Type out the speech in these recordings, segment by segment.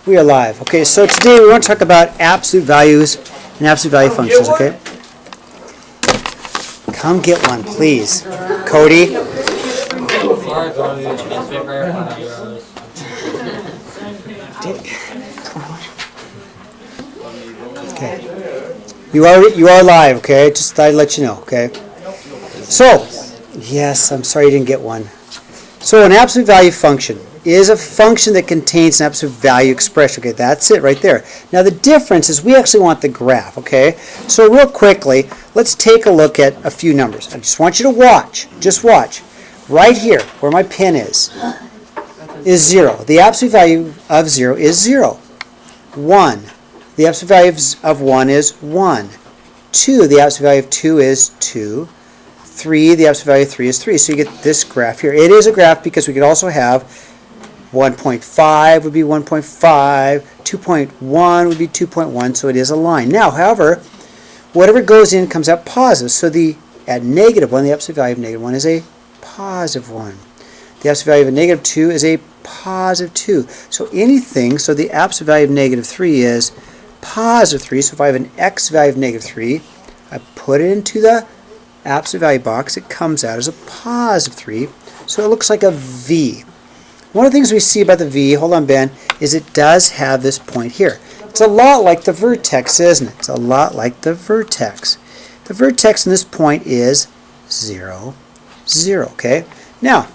We are live. Okay, so today we want to talk about absolute values and absolute value functions, okay? Come get one, please. Cody? Okay. You are live, okay? Just thought I'd let you know, okay? So, yes, I'm sorry you didn't get one. So an absolute value function is a function that contains an absolute value expression. Okay, that's it right there. Now the difference is we actually want the graph, okay? So real quickly, let's take a look at a few numbers. I just want you to watch. Just watch. Right here, where my pin is 0. The absolute value of 0 is 0. 1. The absolute value of 1 is 1. 2. The absolute value of 2 is 2. 3. The absolute value of 3 is 3. So you get this graph here. It is a graph because we could also have 1.5 would be 1.5, 2.1 would be 2.1, so it is a line. Now, however, whatever goes in comes out positive. So at negative 1, the absolute value of negative 1 is a positive 1. The absolute value of a negative 2 is a positive 2. So the absolute value of negative 3 is positive 3. So if I have an x value of negative 3, I put it into the absolute value box, it comes out as a positive 3. So it looks like a V. One of the things we see about the V, hold on Ben, is it does have this point here. It's a lot like the vertex, isn't it? It's a lot like the vertex. The vertex in this point is 0, 0, okay? Now,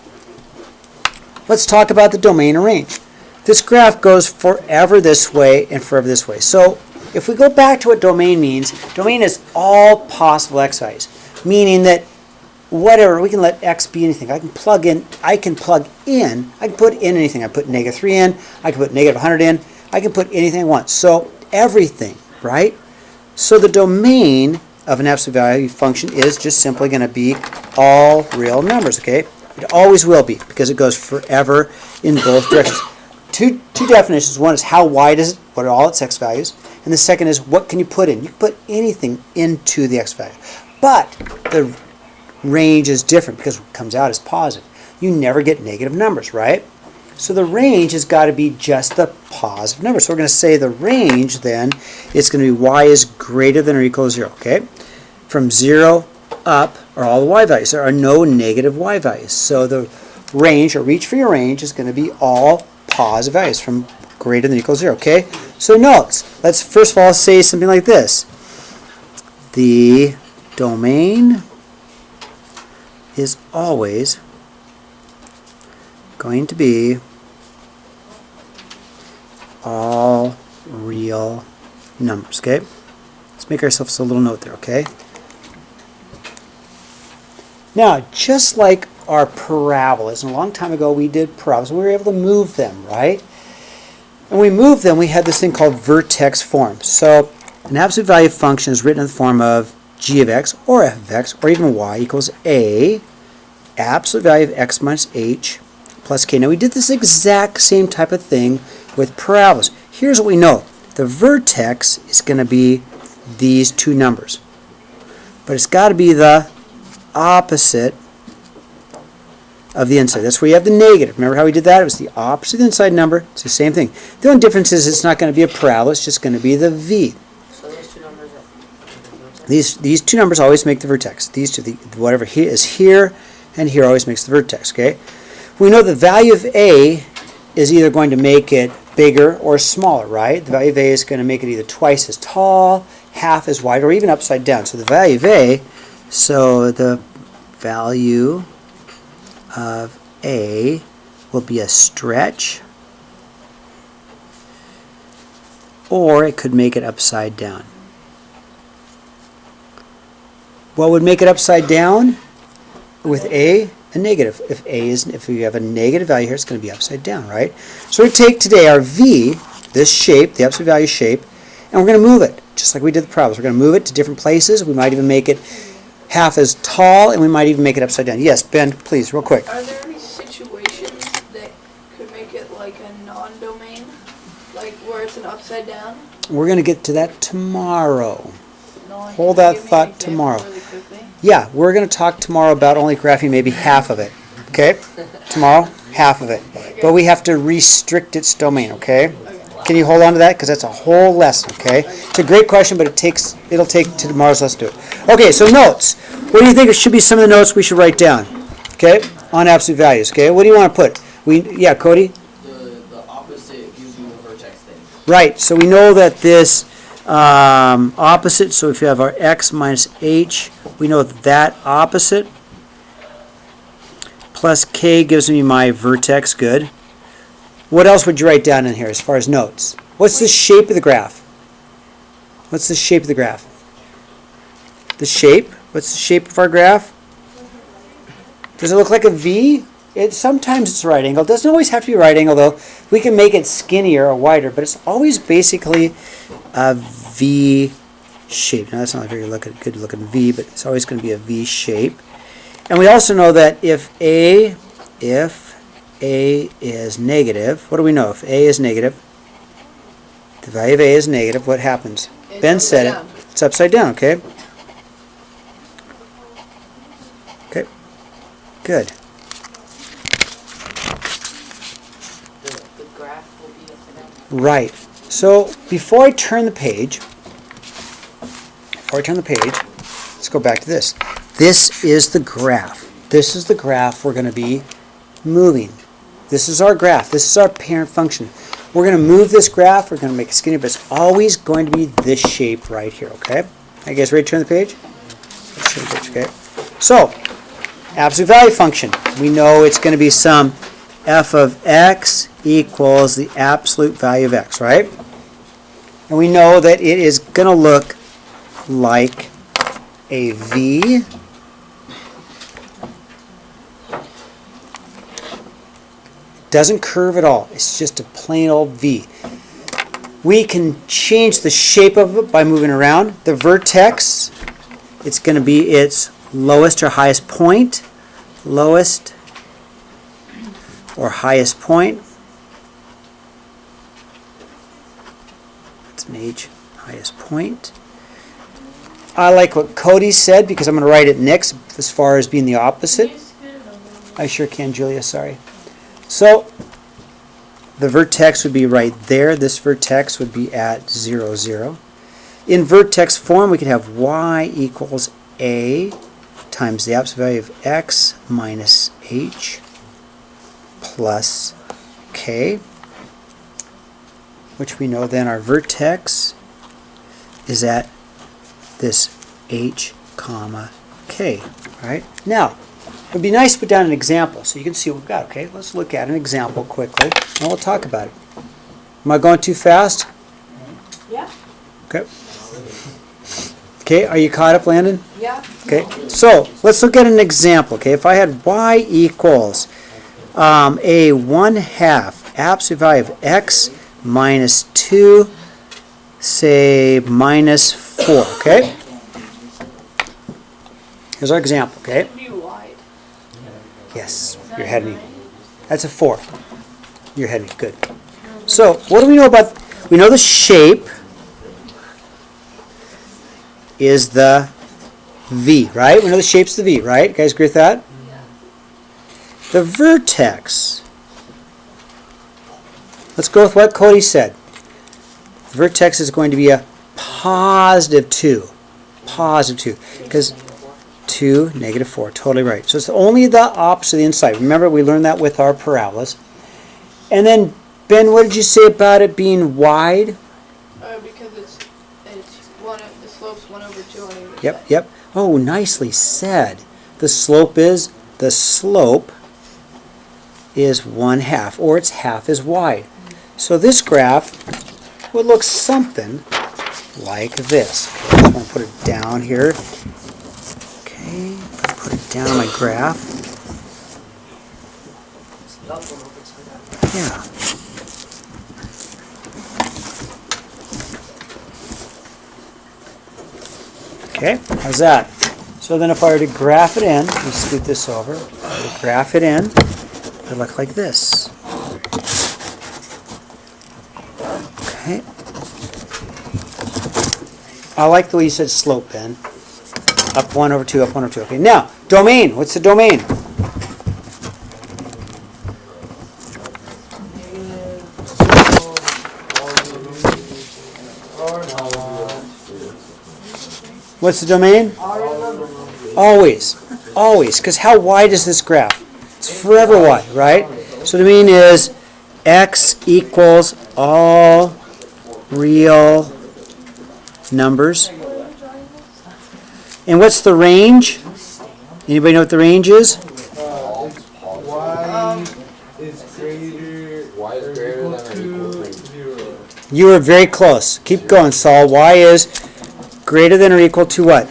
let's talk about the domain and range. This graph goes forever this way and forever this way. So if we go back to what domain means, domain is all possible x values, meaning that whatever, we can let x be anything. I can put in anything. I put negative 3 in, I can put negative 100 in, I can put anything I want. So everything, right? So the domain of an absolute value function is just simply going to be all real numbers, okay? It always will be because it goes forever in both directions. Two definitions. One is how wide is it? What are all its x values? And the second is what can you put in? You can put anything into the x value. But the range is different because it comes out as positive. You never get negative numbers, right? So the range has got to be just the positive number. So we're going to say the range then is going to be y is greater than or equal to 0, okay? From 0 up are all the y values. There are no negative y values. So the range, or reach for your range, is going to be all positive values from greater than or equal to 0, okay? So notes. Let's first of all say something like this. The domain is always going to be all real numbers, okay? Let's make ourselves a little note there, okay? Now, just like our parabolas, and a long time ago we did parabolas, we were able to move them, right? And we moved them, we had this thing called vertex form. So an absolute value function is written in the form of g of x or f of x or even y equals a absolute value of x minus h plus k. Now we did this exact same type of thing with parabolas. Here's what we know. The vertex is going to be these two numbers. But it's got to be the opposite of the inside. That's where you have the negative. Remember how we did that? It was the opposite of the inside number. It's the same thing. The only difference is it's not going to be a parabola. It's just going to be the v. These two numbers always make the vertex. These two, whatever is here and here always makes the vertex, okay? We know the value of A is either going to make it bigger or smaller, right? The value of A is going to make it either twice as tall, half as wide, or even upside down. So the value of A, will be a stretch, or it could make it upside down. What would make it upside down? With a negative. If we have a negative value here, it's going to be upside down, right? So we take today our v, this shape, the absolute value shape, and we're going to move it, just like we did the problems. We're going to move it to different places. We might even make it half as tall, and we might even make it upside down. Yes, Ben, please, real quick. Are there any situations that could make it like a non-domain, like where it's an upside down? We're going to get to that tomorrow. No, Hold that thought tomorrow. Really quickly? Yeah, we're going to talk tomorrow about only graphing maybe half of it. Okay? Tomorrow, half of it. But we have to restrict its domain, okay? Can you hold on to that? Because that's a whole lesson, okay? It's a great question, but it'll take to tomorrow's lesson to do it. Okay, so notes. What do you think should be some of the notes we should write down? Okay, on absolute values. Okay, what do you want to put? Yeah, Cody? The opposite gives you the vertex thing. Right, so we know that this opposite, so if you have our x minus h, we know that opposite plus k gives me my vertex, good. What else would you write down in here as far as notes? What's the shape of the graph? What's the shape of the graph? The shape? What's the shape of our graph? Does it look like a V? Sometimes it's a right angle. It doesn't always have to be a right angle, though. We can make it skinnier or wider, but it's always basically a V shape. Now, that's not a very good looking V, but it's always going to be a V shape. And we also know that if A is negative, what do we know? If A is negative, the value of A is negative, what happens? It's Ben said upside it. down. It's upside down, okay? Okay. Good. The graph will be upside down. Right. So before I turn the page, let's go back to this. This is the graph. This is the graph we're going to be moving. This is our graph. This is our parent function. We're going to move this graph. We're going to make it skinny, but it's always going to be this shape right here, okay? Are you guys ready to turn the page? Let's turn the page, okay? So, absolute value function. We know it's going to be some f of x equals the absolute value of x, right? And we know that it is going to look like a V doesn't curve at all. It's just a plain old V. We can change the shape of it by moving around. The vertex, it's going to be its lowest or highest point. Lowest or highest point. That's an H, highest point. I like what Cody said because I'm going to write it next as far as being the opposite. I sure can, Julia, sorry. So the vertex would be right there. This vertex would be at 0, 0. In vertex form, we could have y equals a times the absolute value of x minus h plus k, which we know then our vertex is at this h comma k, right? Now, it would be nice to put down an example so you can see what we've got, okay? Let's look at an example quickly, and we'll talk about it. Am I going too fast? Yeah. Okay. Okay, are you caught up, Landon? Yeah. Okay, so let's look at an example, okay? If I had y equals a 1/2 absolute value of x minus 2, say minus 4, okay? Here's our example, okay? Be wide. Yes, you're ahead of me. That's a 4. You're ahead of me, good. So, what do we know about, we know the shape is the V, right? We know the shape's the V, right? You guys agree with that? The vertex, let's go with what Cody said. The vertex is going to be a positive 2. Positive 2. Because 2, negative 4. Totally right. So it's only the opposite of the inside. Remember, we learned that with our parabolas. And then, Ben, what did you say about it being wide? Because it's the slope's 1 over 2 on either Yep, side. yep. Oh, nicely said. The slope is 1/2, or its half is wide. So this graph would look something like this. Okay, I'm going to put it down here. Okay, put it down on my graph. Yeah. Okay, how's that? So then if I were to graph it in, let me scoot this over, if I were to graph it in, it would look like this. Okay. I like the way you said slope, Ben. Up 1 over 2, up 1 over 2. Okay, now, domain. What's the domain? What's the domain? Always. Always. Because how wide is this graph? It's forever wide, right? So the domain is x equals all real numbers. And what's the range? Anybody know what the range is? Y is greater than or equal to 0. You were very close. Keep going, Saul. Y is greater than or equal to what?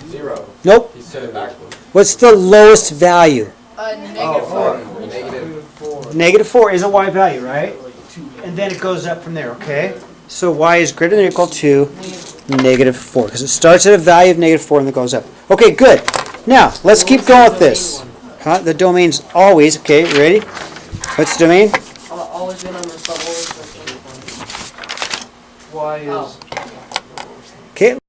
0. Nope. He said it backwards. What's the lowest value? -4. Negative 4 is a y value, right? And then it goes up from there, okay? So y is greater than or equal to -4, because it starts at a value of -4 and it goes up. Okay, good. Now, let's keep going with this. The domain's always, okay, ready? What's the domain? Always good numbers, but always. Y is Oh. Okay,